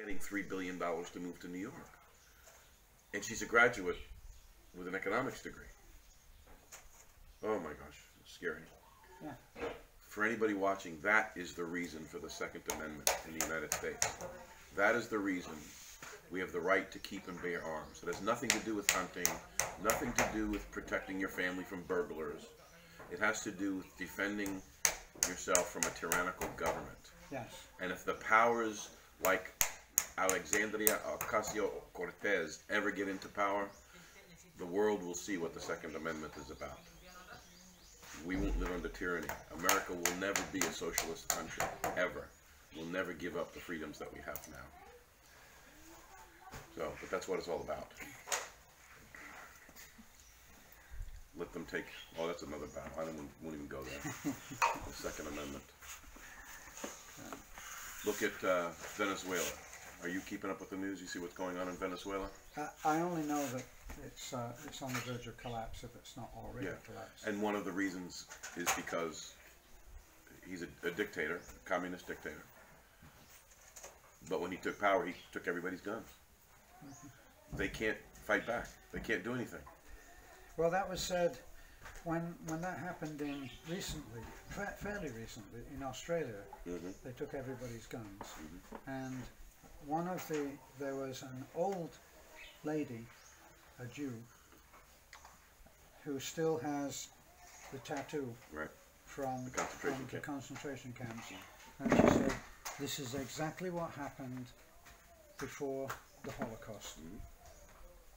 getting $3 billion to move to New York. And she's a graduate with an economics degree. Oh my gosh, it's scary. Yeah. For anybody watching, that is the reason for the Second Amendment in the United States. That is the reason we have the right to keep and bear arms. It has nothing to do with hunting, nothing to do with protecting your family from burglars. It has to do with defending yourself from a tyrannical government. Yes. And if the powers like Alexandria Ocasio-Cortez ever get into power, the world will see what the Second Amendment is about. We won't live under tyranny. America will never be a socialist country, ever. We'll never give up the freedoms that we have now. So, but that's what it's all about. Let them take, oh, that's another battle. I won't even go there. The Second Amendment. Look at Venezuela. Are you keeping up with the news? You see what's going on in Venezuela? I only know that it's on the verge of collapse if it's not already collapsed. And one of the reasons is because he's a dictator, a communist dictator. But when he took power, he took everybody's guns. They can't fight back. They can't do anything. Well, that was said when that happened fairly recently, in Australia. They took everybody's guns. And there was an old lady, a Jew, who still has the tattoo from the concentration camps. And she said, this is exactly what happened before the Holocaust.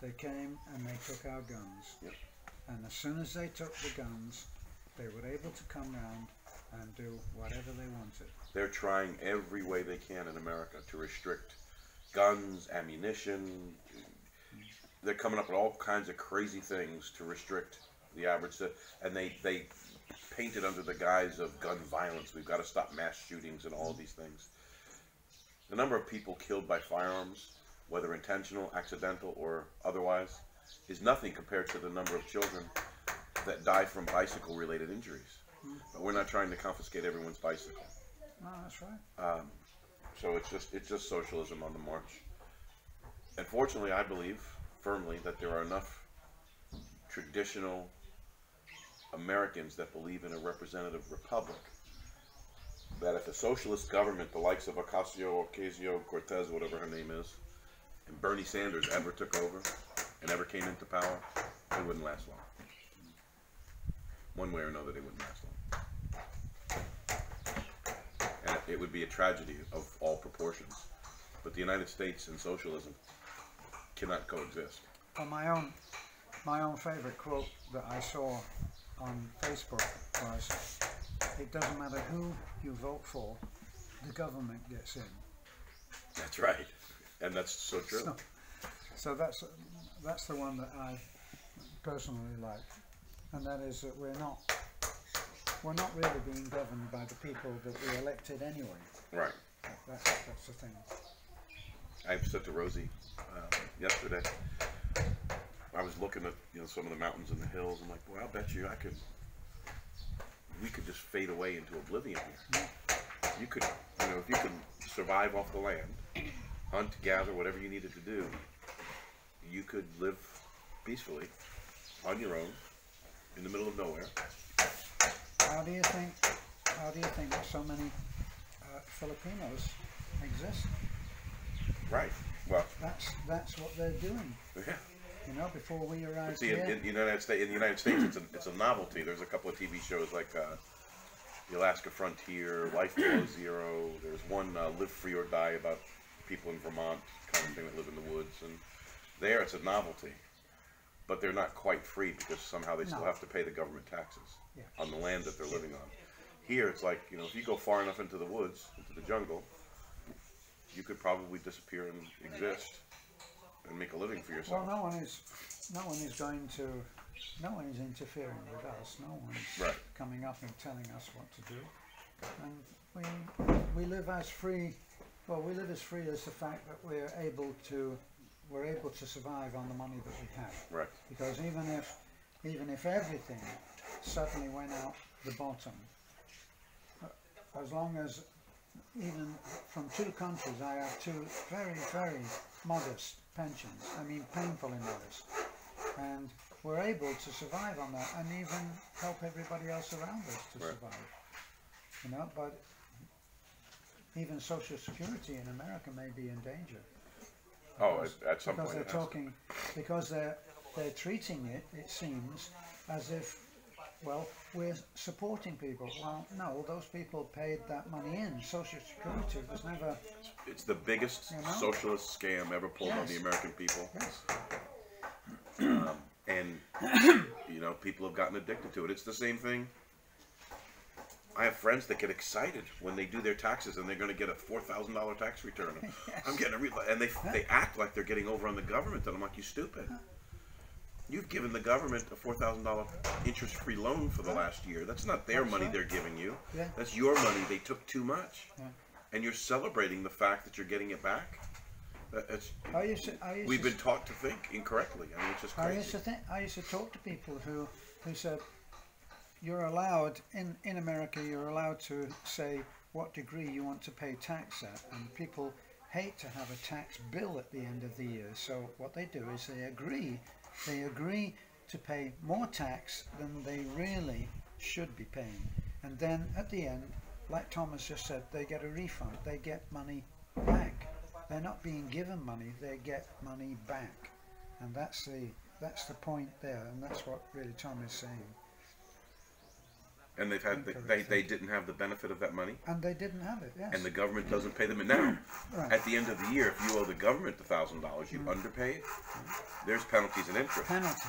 They came and they took our guns. And as soon as they took the guns, they were able to come round and do whatever they wanted. They're trying every way they can in America to restrict guns, ammunition. They're coming up with all kinds of crazy things to restrict the average, and they paint it under the guise of gun violence. We've got to stop mass shootings and all of these things. The number of people killed by firearms, whether intentional, accidental, or otherwise, is nothing compared to the number of children that die from bicycle-related injuries. But we're not trying to confiscate everyone's bicycle. No, that's right. So it's just socialism on the march. And fortunately, I believe firmly that there are enough traditional Americans that believe in a representative republic that if a socialist government, the likes of Ocasio-Cortez, whatever her name is, and Bernie Sanders ever took over and ever came into power, it wouldn't last long. One way or another, they wouldn't last long. And it would be a tragedy of all proportions. But the United States and socialism cannot coexist. Well, my own favorite quote that I saw on Facebook was, it doesn't matter who you vote for, the government gets in. That's right. And that's so true. So that's the one that I personally like. And that is that we're not really being governed by the people that we elected anyway. Right. That's the thing. I said to Rosie yesterday, I was looking at some of the mountains and the hills. I'm like, boy, I'll bet you we could just fade away into oblivion here. You could, if you could survive off the land, hunt, gather, whatever you needed to do, you could live peacefully on your own in the middle of nowhere. How do you think that so many Filipinos exist? Right. Well, that's what they're doing. Yeah. Before we arrived see, here. in the United States, it's a novelty. There's a couple of TV shows like The Alaska Frontier, Life Below Zero. There's one Live Free or Die about people in Vermont, kind of thing, that live in the woods. And there, it's a novelty. But they're not quite free because somehow they still have to pay the government taxes on the land that they're living on. Here, it's like, if you go far enough into the woods, into the jungle, you could probably disappear and exist and make a living for yourself. Well, no one is interfering with us. No one's coming up and telling us what to do. And we live as free. Well, we live as free as the fact that we're able to survive on the money that we have. Right. Because even if everything suddenly went out the bottom, as long as even from 2 countries, I have 2 very, very modest pensions. I mean, painfully modest. And we're able to survive on that and even help everybody else around us to survive. You know, but even Social Security in America may be in danger. Oh, at some because point. They're talking, because they're treating it, it seems, as if, well, we're supporting people. Well, no, those people paid that money in. Social Security was never... It's the biggest socialist scam ever pulled on the American people. Yes. And, you know, people have gotten addicted to it. It's the same thing. I have friends that get excited when they do their taxes and they're going to get a $4,000 tax return. Yes. I'm getting a and they act like they're getting over on the government, and I'm like, you stupid. You've given the government a $4,000 interest-free loan for the last year. That's not their money they're giving you. Yeah. That's your money. They took too much. Yeah. And you're celebrating the fact that you're getting it back. We've been taught to think incorrectly. I mean, it's just crazy. I used to talk to people who said, you're allowed, in America, you're allowed to say what degree you want to pay tax at. And people hate to have a tax bill at the end of the year. So what they do is they agree to pay more tax than they really should be paying. And then at the end, like Thomas just said, they get a refund. They get money back. They're not being given money, they get money back. And that's the point there, and that's what really Tom is saying. And they've had they didn't have the benefit of that money. And they didn't have it, yes. And the government doesn't pay them. And now, at the end of the year, if you owe the government $1,000, you underpaid, there's penalties and interest. Penalties.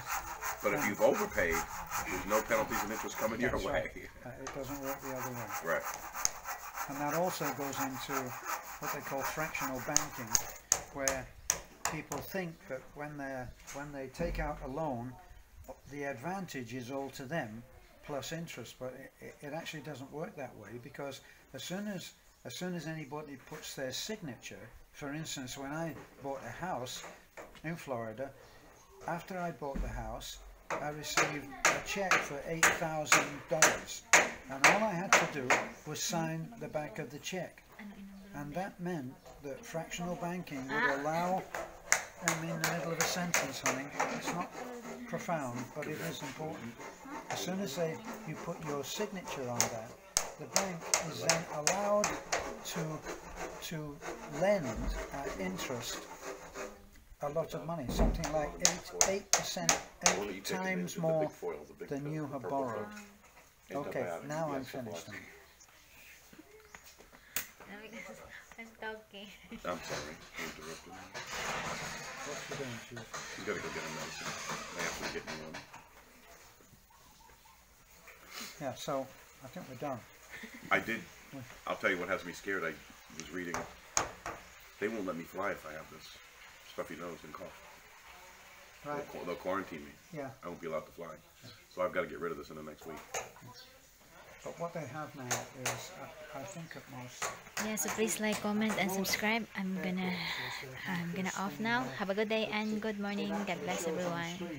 But if you've overpaid, there's no penalties and interest coming your way. It doesn't work the other way. Right. And that also goes into what they call fractional banking, where people think that when they take out a loan, the advantage is all to them plus interest, but it actually doesn't work that way, because as soon as anybody puts their signature, for instance, when I bought a house in Florida, after I bought the house, I received a check for $8,000, and all I had to do was sign the back of the check. And that meant that fractional banking would allow, I'm in the middle of a sentence, honey, it's not profound, but it is important. As soon as you put your signature on that, the bank is then allowed to lend at interest a lot of money, something like 8 times more than you have borrowed. Okay, now I'm finished. I'm talking. I'm sorry, I interrupted. What's she doing? She's got to go get her medicine. I have to get me one. Yeah, so I think we're done. I did. I'll tell you what has me scared. I was reading. They won't let me fly if I have this stuffy nose and cough. Right. They'll quarantine me. Yeah. I won't be allowed to fly. So I've got to get rid of this in the next week. But what they have now is, I think at most... Yeah, so please like, comment, and subscribe. I'm gonna off now. Have a good day and good morning. God bless everyone.